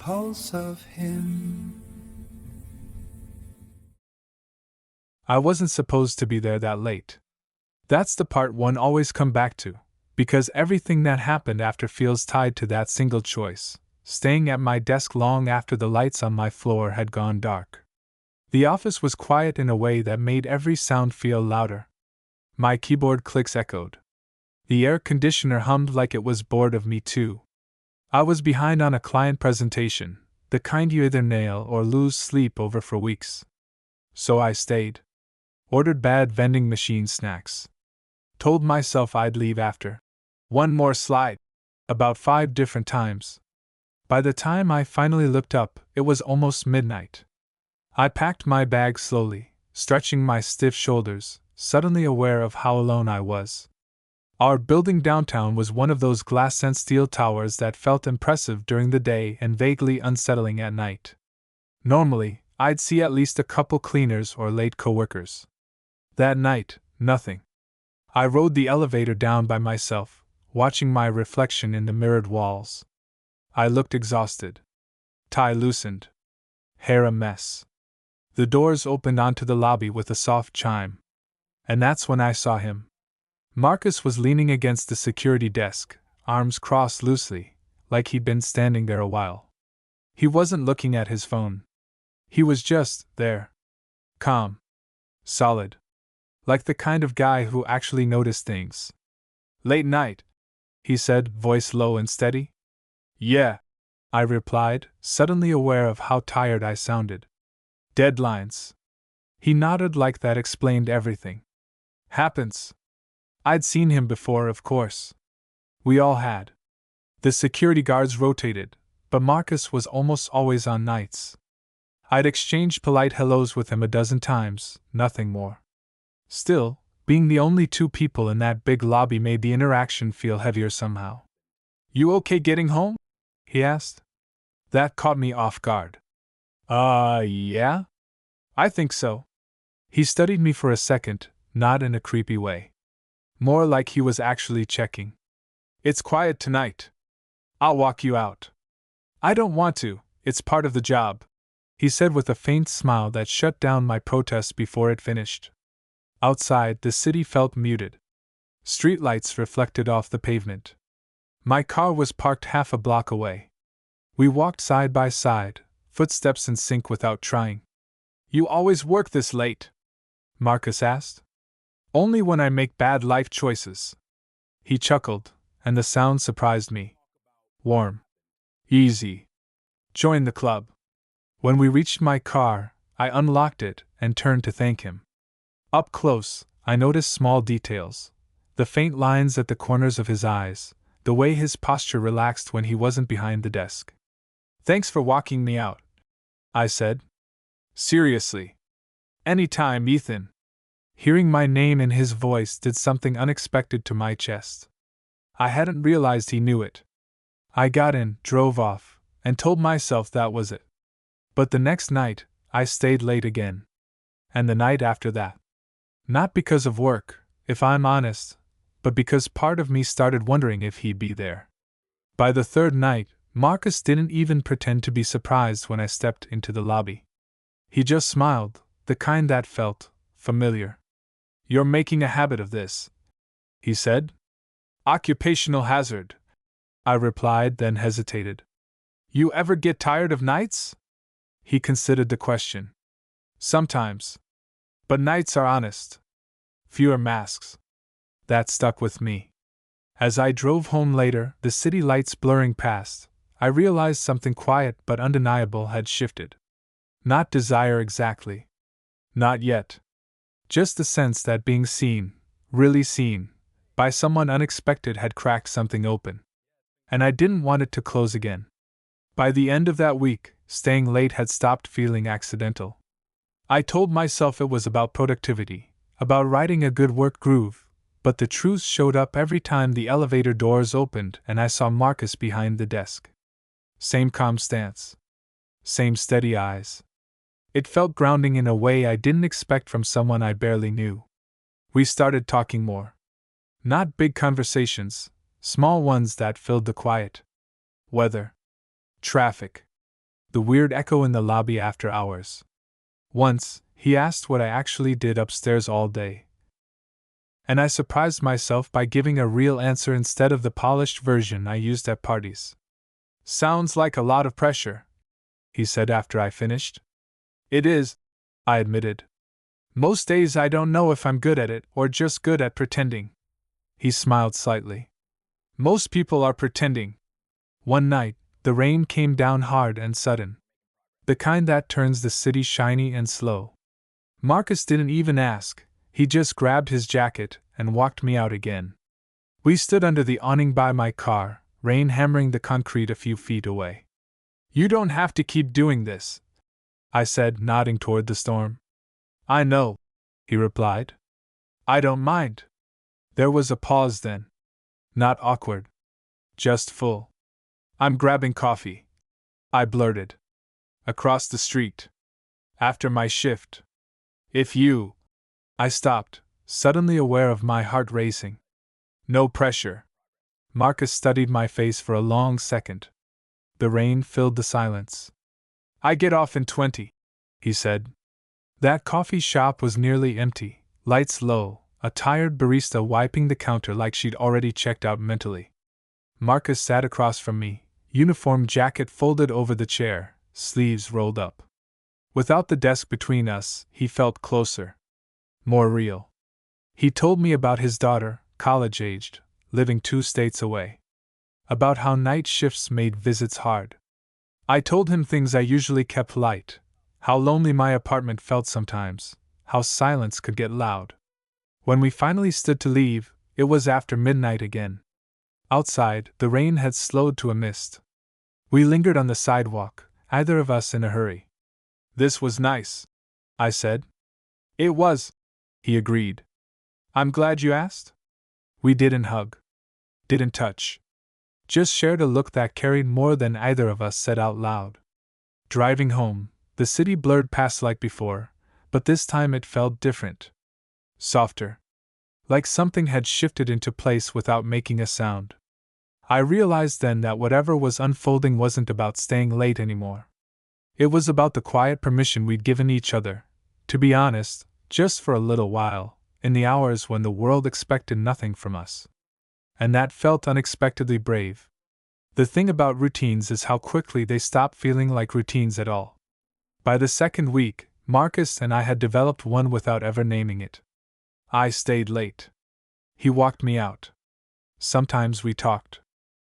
pulse of him. I wasn't supposed to be there that late. That's the part one always come back to, because everything that happened after feels tied to that single choice, staying at my desk long after the lights on my floor had gone dark. The office was quiet in a way that made every sound feel louder. My keyboard clicks echoed. The air conditioner hummed like it was bored of me too. I was behind on a client presentation, the kind you either nail or lose sleep over for weeks. So I stayed. Ordered bad vending machine snacks. Told myself I'd leave after one more slide. About 5 different times. By the time I finally looked up, it was almost midnight. I packed my bag slowly, stretching my stiff shoulders, suddenly aware of how alone I was. Our building downtown was one of those glass and steel towers that felt impressive during the day and vaguely unsettling at night. Normally, I'd see at least a couple cleaners or late coworkers. That night, nothing. I rode the elevator down by myself, watching my reflection in the mirrored walls. I looked exhausted. Tie loosened. Hair a mess. The doors opened onto the lobby with a soft chime. And that's when I saw him. Marcus was leaning against the security desk, arms crossed loosely, like he'd been standing there a while. He wasn't looking at his phone. He was just there. Calm. Solid. Like the kind of guy who actually noticed things. "Late night," he said, voice low and steady. "Yeah," I replied, suddenly aware of how tired I sounded. "Deadlines." He nodded like that explained everything. "Happens." I'd seen him before, of course. We all had. The security guards rotated, but Marcus was almost always on nights. I'd exchanged polite hellos with him a dozen times, nothing more. Still, being the only 2 people in that big lobby made the interaction feel heavier somehow. "You okay getting home?" he asked. That caught me off guard. Yeah? I think so." He studied me for a second, not in a creepy way. More like he was actually checking. "It's quiet tonight. I'll walk you out." "I don't want to, it's part of the job," he said with a faint smile that shut down my protest before it finished. Outside, the city felt muted. Streetlights reflected off the pavement. My car was parked half a block away. We walked side by side, footsteps in sync without trying. "You always work this late?" Marcus asked. "Only when I make bad life choices." He chuckled, and the sound surprised me. Warm. Easy. Join the club. When we reached my car, I unlocked it and turned to thank him. Up close, I noticed small details. The faint lines at the corners of his eyes, the way his posture relaxed when he wasn't behind the desk. "Thanks for walking me out," I said. "Seriously. Anytime, Ethan." Hearing my name in his voice did something unexpected to my chest. I hadn't realized he knew it. I got in, drove off, and told myself that was it. But the next night, I stayed late again. And the night after that. Not because of work, if I'm honest, but because part of me started wondering if he'd be there. By the 3rd night, Marcus didn't even pretend to be surprised when I stepped into the lobby. He just smiled, the kind that felt familiar. "You're making a habit of this," he said. "Occupational hazard," I replied, then hesitated. "You ever get tired of nights?" He considered the question. "Sometimes. But nights are honest. Fewer masks." That stuck with me. As I drove home later, the city lights blurring past, I realized something quiet but undeniable had shifted. Not desire exactly. Not yet. Just the sense that being seen, really seen, by someone unexpected had cracked something open. And I didn't want it to close again. By the end of that week, staying late had stopped feeling accidental. I told myself it was about productivity, about writing a good work groove, but the truth showed up every time the elevator doors opened and I saw Marcus behind the desk. Same calm stance. Same steady eyes. It felt grounding in a way I didn't expect from someone I barely knew. We started talking more. Not big conversations, small ones that filled the quiet. Weather. Traffic. the weird echo in the lobby after hours. Once, he asked what I actually did upstairs all day, and I surprised myself by giving a real answer instead of the polished version I used at parties. "Sounds like a lot of pressure," he said after I finished. "It is," I admitted. "Most days I don't know if I'm good at it or just good at pretending." He smiled slightly. "Most people are pretending." One night, the rain came down hard and sudden. The kind that turns the city shiny and slow. Marcus didn't even ask, he just grabbed his jacket and walked me out again. We stood under the awning by my car, rain hammering the concrete a few feet away. "You don't have to keep doing this," I said, nodding toward the storm. "I know," he replied. "I don't mind." There was a pause then. Not awkward. Just full. "I'm grabbing coffee," I blurted. "Across the street. After my shift. If you—" I stopped, suddenly aware of my heart racing. "No pressure." Marcus studied my face for a long second. The rain filled the silence. "I get off in 20, he said. That coffee shop was nearly empty, lights low, a tired barista wiping the counter like she'd already checked out mentally. Marcus sat across from me, uniform jacket folded over the chair, sleeves rolled up. Without the desk between us, he felt closer. More real. He told me about his daughter, college-aged, living 2 states away. About how night shifts made visits hard. I told him things I usually kept light, how lonely my apartment felt sometimes, how silence could get loud. When we finally stood to leave, it was after midnight again. Outside, the rain had slowed to a mist. We lingered on the sidewalk, either of us in a hurry. "This was nice," I said. "It was," he agreed. "I'm glad you asked." We didn't hug. Didn't touch. Just shared a look that carried more than either of us said out loud. Driving home, the city blurred past like before, but this time it felt different. Softer. Like something had shifted into place without making a sound. I realized then that whatever was unfolding wasn't about staying late anymore. It was about the quiet permission we'd given each other, to be honest, just for a little while, in the hours when the world expected nothing from us. And that felt unexpectedly brave. The thing about routines is how quickly they stop feeling like routines at all. By the second week, Marcus and I had developed one without ever naming it. I stayed late. He walked me out. Sometimes we talked.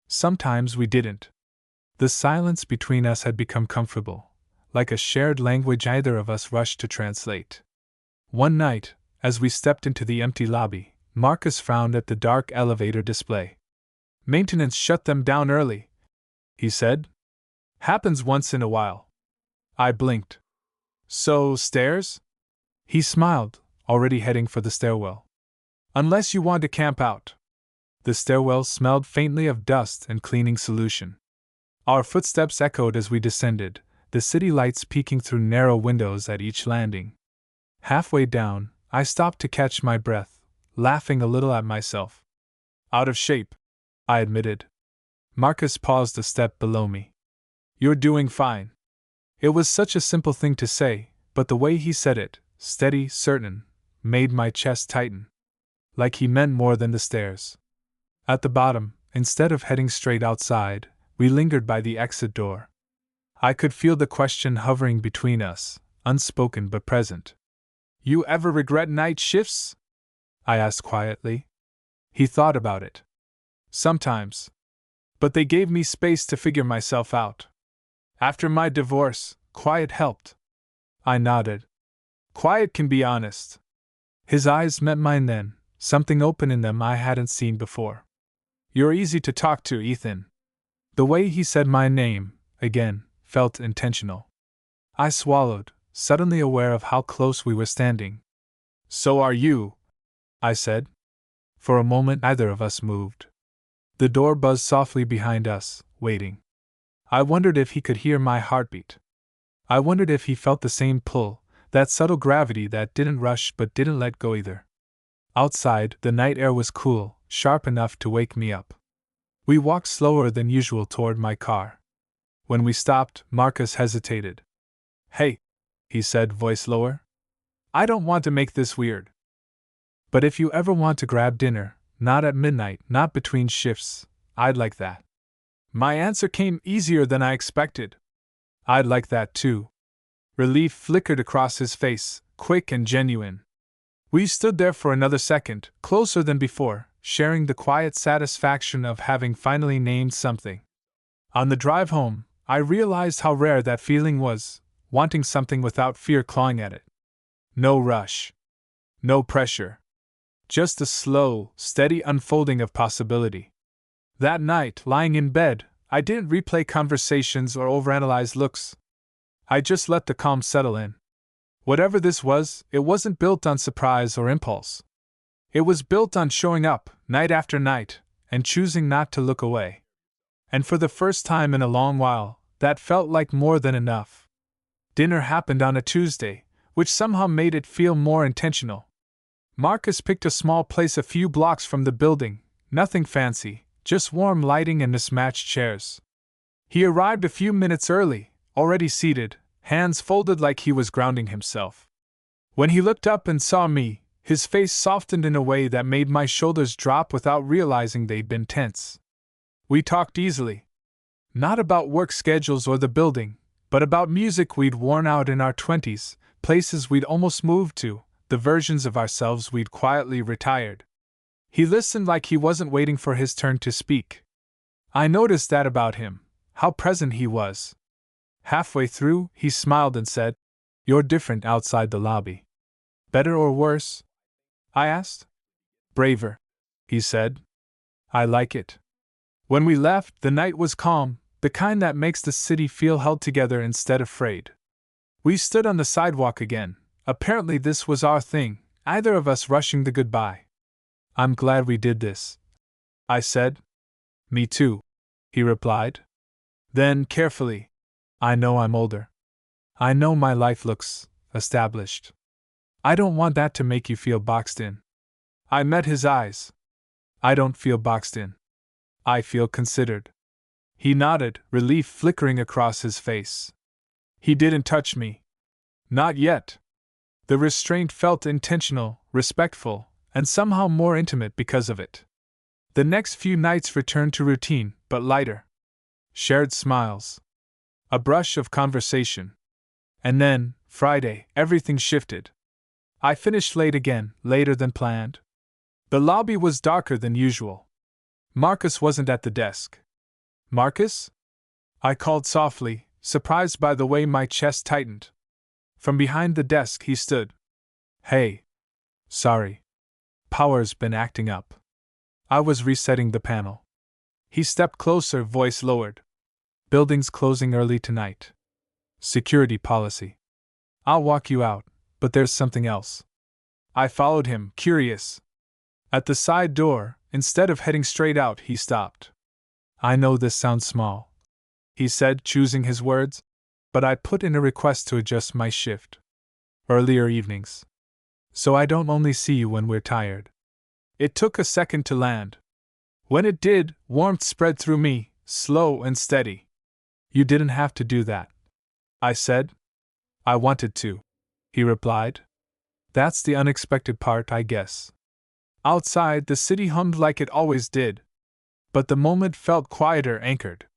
Sometimes we didn't. The silence between us had become comfortable, like a shared language either of us rushed to translate. One night, as we stepped into the empty lobby, Marcus frowned at the dark elevator display. "Maintenance shut them down early," he said. "Happens once in a while." I blinked. "So, stairs?" He smiled, already heading for the stairwell. "Unless you want to camp out." The stairwell smelled faintly of dust and cleaning solution. Our footsteps echoed as we descended, the city lights peeking through narrow windows at each landing. Halfway down, I stopped to catch my breath, laughing a little at myself. "Out of shape," I admitted. Marcus paused a step below me. "You're doing fine." It was such a simple thing to say, but the way he said it, steady, certain, made my chest tighten. Like he meant more than the stairs. At the bottom, instead of heading straight outside, we lingered by the exit door. I could feel the question hovering between us, unspoken but present. "You ever regret night shifts?" I asked quietly. He thought about it. "Sometimes. But they gave me space to figure myself out. After my divorce, quiet helped." I nodded. "Quiet can be honest." His eyes met mine then, something open in them I hadn't seen before. "You're easy to talk to, Ethan." The way he said my name, again, felt intentional. I swallowed, suddenly aware of how close we were standing. "So are you," I said. For a moment neither of us moved. The door buzzed softly behind us, waiting. I wondered if he could hear my heartbeat. I wondered if he felt the same pull, that subtle gravity that didn't rush but didn't let go either. Outside, the night air was cool, sharp enough to wake me up. We walked slower than usual toward my car. When we stopped, Marcus hesitated. Hey, he said, voice lower. I don't want to make this weird. But if you ever want to grab dinner, not at midnight, not between shifts, I'd like that. My answer came easier than I expected. I'd like that too. Relief flickered across his face, quick and genuine. We stood there for another second, closer than before, sharing the quiet satisfaction of having finally named something. On the drive home, I realized how rare that feeling was, wanting something without fear clawing at it. No rush. No pressure. Just a slow, steady unfolding of possibility. That night, lying in bed, I didn't replay conversations or overanalyze looks. I just let the calm settle in. Whatever this was, it wasn't built on surprise or impulse. It was built on showing up, night after night, and choosing not to look away. And for the first time in a long while, that felt like more than enough. Dinner happened on a Tuesday, which somehow made it feel more intentional. Marcus picked a small place a few blocks from the building, nothing fancy, just warm lighting and mismatched chairs. He arrived a few minutes early, already seated, hands folded like he was grounding himself. When he looked up and saw me, his face softened in a way that made my shoulders drop without realizing they'd been tense. We talked easily. Not about work schedules or the building, but about music we'd worn out in our 20s, places we'd almost moved to, the versions of ourselves we'd quietly retired. He listened like he wasn't waiting for his turn to speak. I noticed that about him, how present he was. Halfway through, he smiled and said, "You're different outside the lobby." "Better or worse?" I asked. "Braver," he said. "I like it." When we left, the night was calm, the kind that makes the city feel held together instead of frayed. We stood on the sidewalk again. Apparently this was our thing, either of us rushing the goodbye. "I'm glad we did this," I said. "Me too," he replied. Then, carefully, "I know I'm older. I know my life looks established. I don't want that to make you feel boxed in." I met his eyes. "I don't feel boxed in. I feel considered." He nodded, relief flickering across his face. He didn't touch me. Not yet. The restraint felt intentional, respectful, and somehow more intimate because of it. The next few nights returned to routine, but lighter. Shared smiles. A brush of conversation. And then, Friday, everything shifted. I finished late again, later than planned. The lobby was darker than usual. Marcus wasn't at the desk. "Marcus?" I called softly, surprised by the way my chest tightened. From behind the desk he stood. "Hey. Sorry. Power's been acting up. I was resetting the panel." He stepped closer, voice lowered. "Building's closing early tonight. Security policy. I'll walk you out, but there's something else." I followed him, curious. At the side door, instead of heading straight out, he stopped. "I know this sounds small," he said, choosing his words, "but I put in a request to adjust my shift. Earlier evenings. So I don't only see you when we're tired." It took a second to land. When it did, warmth spread through me, slow and steady. "You didn't have to do that," I said. "I wanted to," he replied. "That's the unexpected part, I guess." Outside, the city hummed like it always did. But the moment felt quieter, anchored.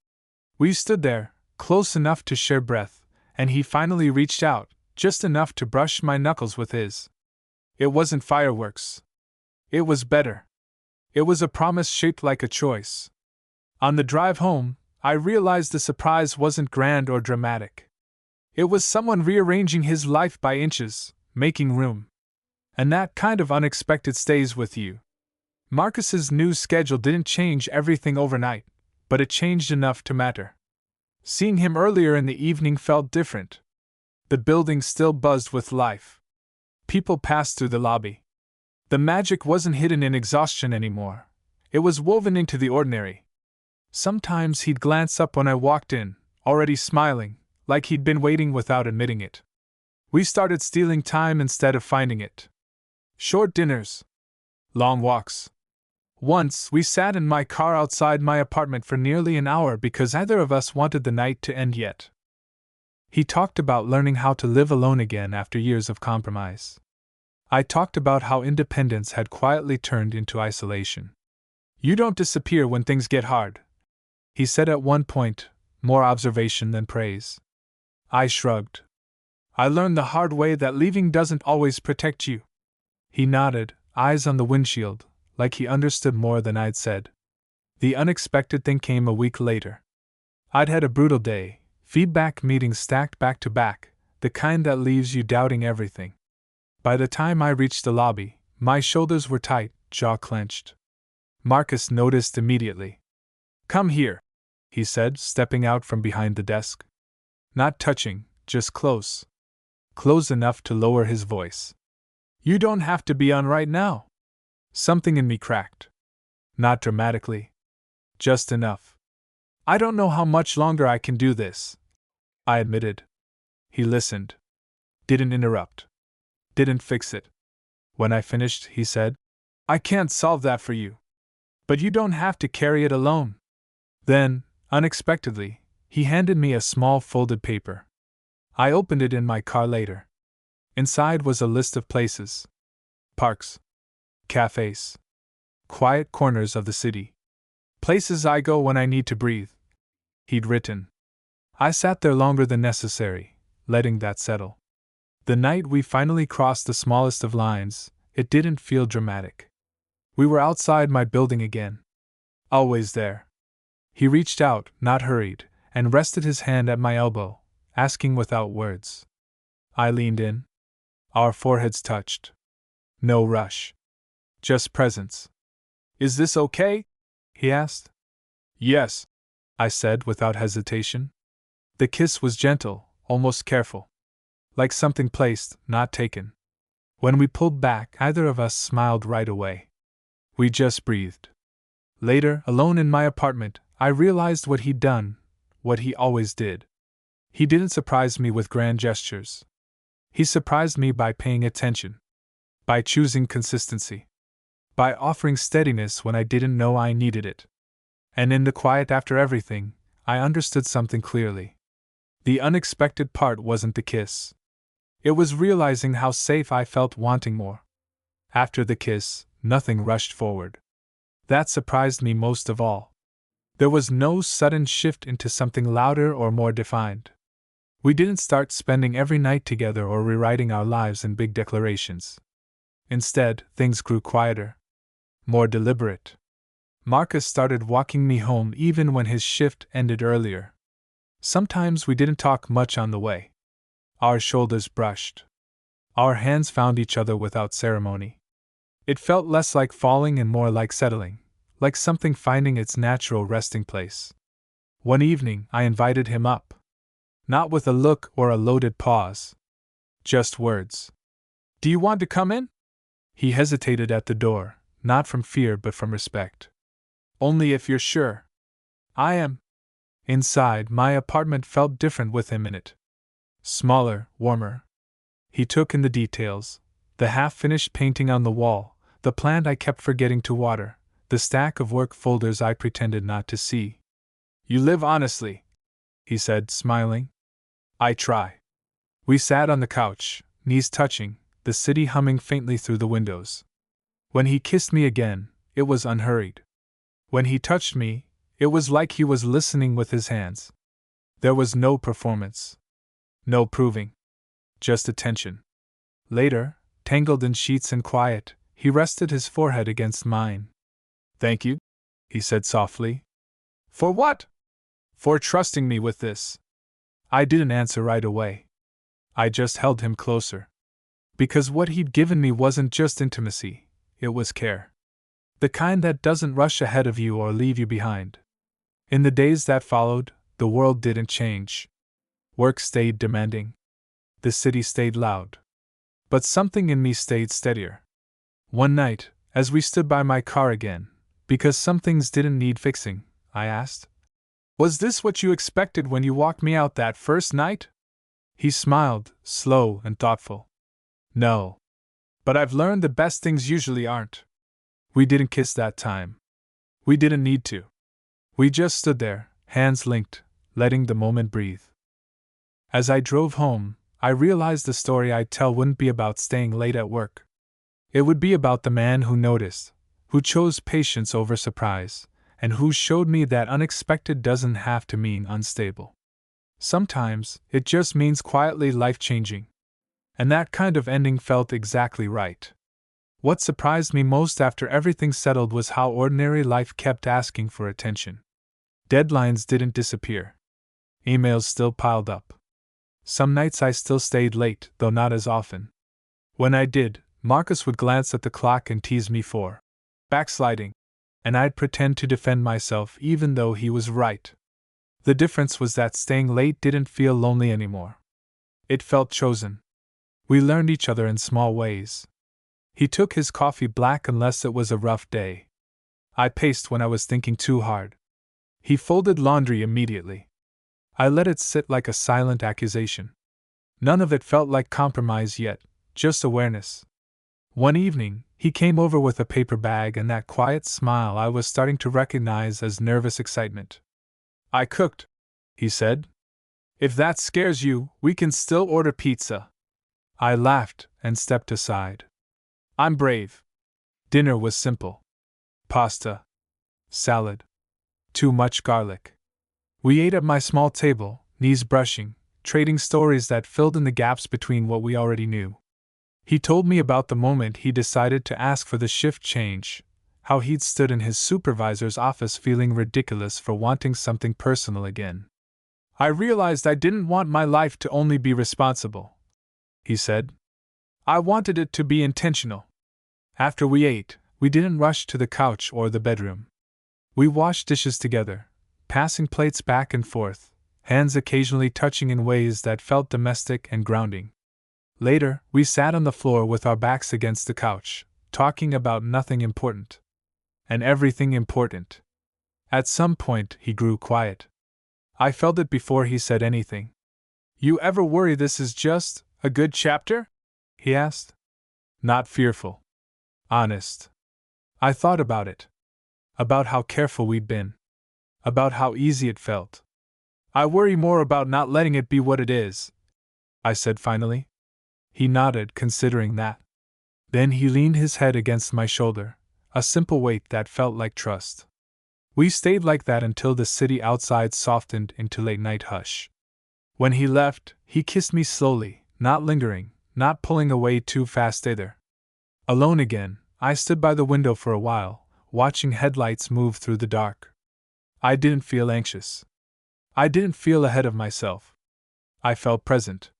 We stood there, close enough to share breath, and he finally reached out, just enough to brush my knuckles with his. It wasn't fireworks. It was better. It was a promise shaped like a choice. On the drive home, I realized the surprise wasn't grand or dramatic. It was someone rearranging his life by inches, making room. And that kind of unexpected stays with you. Marcus's new schedule didn't change everything overnight, but it changed enough to matter. Seeing him earlier in the evening felt different. The building still buzzed with life. People passed through the lobby. The magic wasn't hidden in exhaustion anymore. It was woven into the ordinary. Sometimes he'd glance up when I walked in, already smiling, like he'd been waiting without admitting it. We started stealing time instead of finding it. Short dinners. Long walks. Once, we sat in my car outside my apartment for nearly an hour because neither of us wanted the night to end yet. He talked about learning how to live alone again after years of compromise. I talked about how independence had quietly turned into isolation. You don't disappear when things get hard, he said at one point, more observation than praise. I shrugged. I learned the hard way that leaving doesn't always protect you. He nodded, eyes on the windshield, like he understood more than I'd said. The unexpected thing came a week later. I'd had a brutal day, feedback meetings stacked back to back, the kind that leaves you doubting everything. By the time I reached the lobby, my shoulders were tight, jaw clenched. Marcus noticed immediately. Come here, he said, stepping out from behind the desk. Not touching, just close. Close enough to lower his voice. You don't have to be on right now. Something in me cracked. Not dramatically. Just enough. I don't know how much longer I can do this, I admitted. He listened. Didn't interrupt. Didn't fix it. When I finished, he said, I can't solve that for you. But you don't have to carry it alone. Then, unexpectedly, he handed me a small folded paper. I opened it in my car later. Inside was a list of places. Parks. Cafes. Quiet corners of the city. Places I go when I need to breathe. He'd written. I sat there longer than necessary, letting that settle. The night we finally crossed the smallest of lines, it didn't feel dramatic. We were outside my building again. Always there. He reached out, not hurried, and rested his hand at my elbow, asking without words. I leaned in. Our foreheads touched. No rush. Just presence. Is this okay? He asked. Yes, I said without hesitation. The kiss was gentle, almost careful. Like something placed, not taken. When we pulled back, either of us smiled right away. We just breathed. Later, alone in my apartment, I realized what he'd done, what he always did. He didn't surprise me with grand gestures. He surprised me by paying attention. By choosing consistency. By offering steadiness when I didn't know I needed it. And in the quiet after everything, I understood something clearly. The unexpected part wasn't the kiss. It was realizing how safe I felt wanting more. After the kiss, nothing rushed forward. That surprised me most of all. There was no sudden shift into something louder or more defined. We didn't start spending every night together or rewriting our lives in big declarations. Instead, things grew quieter. More deliberate. Marcus started walking me home even when his shift ended earlier. Sometimes we didn't talk much on the way. Our shoulders brushed. Our hands found each other without ceremony. It felt less like falling and more like settling, like something finding its natural resting place. One evening, I invited him up. Not with a look or a loaded pause. Just words. Do you want to come in? He hesitated at the door, not from fear but from respect. Only if you're sure. I am. Inside, my apartment felt different with him in it. Smaller, warmer. He took in the details, the half-finished painting on the wall, the plant I kept forgetting to water, the stack of work folders I pretended not to see. You live honestly, he said, smiling. I try. We sat on the couch, knees touching, the city humming faintly through the windows. When he kissed me again, it was unhurried. When he touched me, it was like he was listening with his hands. There was no performance. No proving. Just attention. Later, tangled in sheets and quiet, he rested his forehead against mine. Thank you, he said softly. For what? For trusting me with this. I didn't answer right away. I just held him closer. Because what he'd given me wasn't just intimacy, it was care. The kind that doesn't rush ahead of you or leave you behind. In the days that followed, the world didn't change. Work stayed demanding. The city stayed loud. But something in me stayed steadier. One night, as we stood by my car again, because some things didn't need fixing, I asked, was this what you expected when you walked me out that first night? He smiled, slow and thoughtful. No. But I've learned the best things usually aren't. We didn't kiss that time. We didn't need to. We just stood there, hands linked, letting the moment breathe. As I drove home, I realized the story I'd tell wouldn't be about staying late at work. It would be about the man who noticed, who chose patience over surprise, and who showed me that unexpected doesn't have to mean unstable. Sometimes, it just means quietly life-changing. And that kind of ending felt exactly right. What surprised me most after everything settled was how ordinary life kept asking for attention. Deadlines didn't disappear. Emails still piled up. Some nights I still stayed late, though not as often. When I did, Marcus would glance at the clock and tease me for backsliding, and I'd pretend to defend myself even though he was right. The difference was that staying late didn't feel lonely anymore. It felt chosen. We learned each other in small ways. He took his coffee black unless it was a rough day. I paced when I was thinking too hard. He folded laundry immediately. I let it sit like a silent accusation. None of it felt like compromise yet, just awareness. One evening, he came over with a paper bag and that quiet smile I was starting to recognize as nervous excitement. "I cooked," he said. "If that scares you, we can still order pizza." I laughed and stepped aside. "I'm brave." Dinner was simple. Pasta. Salad. Too much garlic. We ate at my small table, knees brushing, trading stories that filled in the gaps between what we already knew. He told me about the moment he decided to ask for the shift change, how he'd stood in his supervisor's office feeling ridiculous for wanting something personal again. "I realized I didn't want my life to only be responsible," he said. "I wanted it to be intentional." After we ate, we didn't rush to the couch or the bedroom. We washed dishes together, passing plates back and forth, hands occasionally touching in ways that felt domestic and grounding. Later, we sat on the floor with our backs against the couch, talking about nothing important. And everything important. At some point, he grew quiet. I felt it before he said anything. "You ever worry this is just a good chapter?" he asked. Not fearful. Honest. I thought about it. About how careful we'd been. About how easy it felt. "I worry more about not letting it be what it is," I said finally. He nodded, considering that. Then he leaned his head against my shoulder, a simple weight that felt like trust. We stayed like that until the city outside softened into late-night hush. When he left, he kissed me slowly, not lingering, not pulling away too fast either. Alone again, I stood by the window for a while, watching headlights move through the dark. I didn't feel anxious. I didn't feel ahead of myself. I felt present.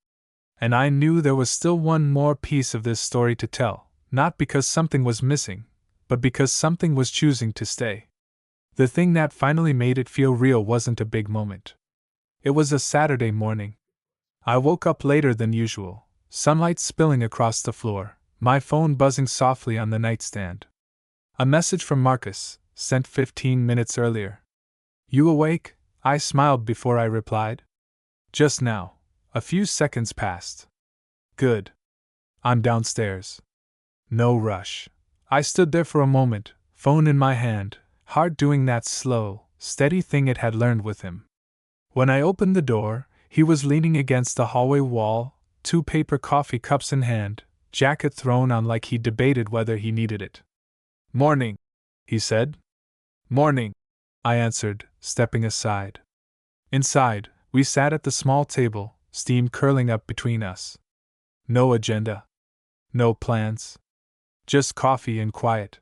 And I knew there was still one more piece of this story to tell, not because something was missing, but because something was choosing to stay. The thing that finally made it feel real wasn't a big moment. It was a Saturday morning. I woke up later than usual, sunlight spilling across the floor, my phone buzzing softly on the nightstand. A message from Marcus, sent 15 minutes earlier. "You awake?" I smiled before I replied. "Just now." A few seconds passed. "Good. I'm downstairs." No rush. I stood there for a moment, phone in my hand, heart doing that slow, steady thing it had learned with him. When I opened the door, he was leaning against the hallway wall, 2 paper coffee cups in hand, jacket thrown on like he debated whether he needed it. "Morning," he said. "Morning," I answered, stepping aside. Inside, we sat at the small table, steam curling up between us. No agenda. No plans. Just coffee and quiet.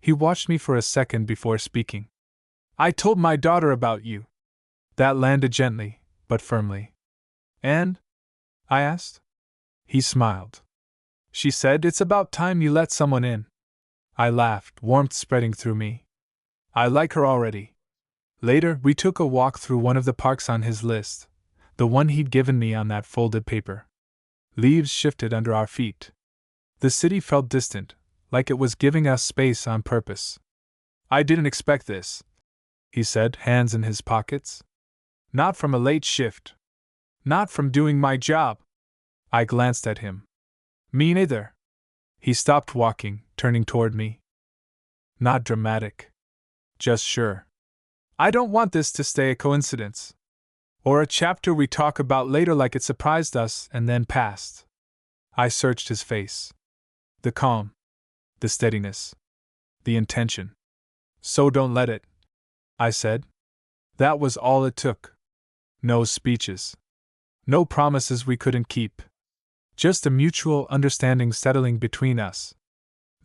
He watched me for a second before speaking. "I told my daughter about you." That landed gently, but firmly. "And?" I asked. He smiled. "She said it's about time you let someone in." I laughed, warmth spreading through me. "I like her already." Later, we took a walk through one of the parks on his list, the one he'd given me on that folded paper. Leaves shifted under our feet. The city felt distant, like it was giving us space on purpose. "I didn't expect this," he said, hands in his pockets. "Not from a late shift. Not from doing my job." I glanced at him. "Me neither." He stopped walking, turning toward me. Not dramatic. Just sure. I don't want this to stay a coincidence. Or a chapter we talk about later like it surprised us and then passed. I searched his face. The calm. The steadiness. The intention. So don't let it, I said. That was all it took. No speeches. No promises we couldn't keep. Just a mutual understanding settling between us.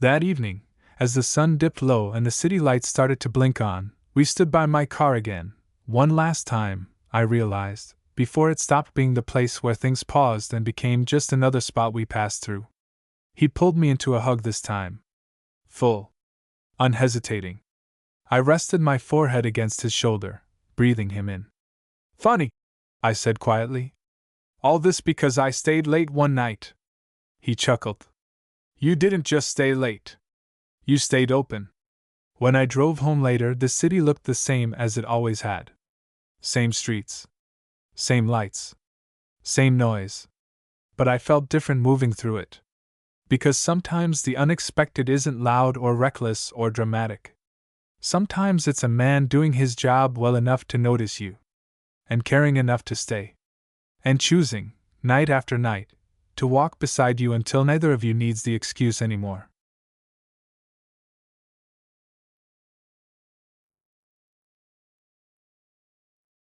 That evening, as the sun dipped low and the city lights started to blink on, we stood by my car again, one last time, I realized, before it stopped being the place where things paused and became just another spot we passed through. He pulled me into a hug this time. Full. Unhesitating. I rested my forehead against his shoulder, breathing him in. Funny, I said quietly. All this because I stayed late one night. He chuckled. You didn't just stay late. You stayed open. When I drove home later, the city looked the same as it always had. Same streets. Same lights. Same noise. But I felt different moving through it. Because sometimes the unexpected isn't loud or reckless or dramatic. Sometimes it's a man doing his job well enough to notice you. And caring enough to stay. And choosing, night after night, to walk beside you until neither of you needs the excuse anymore.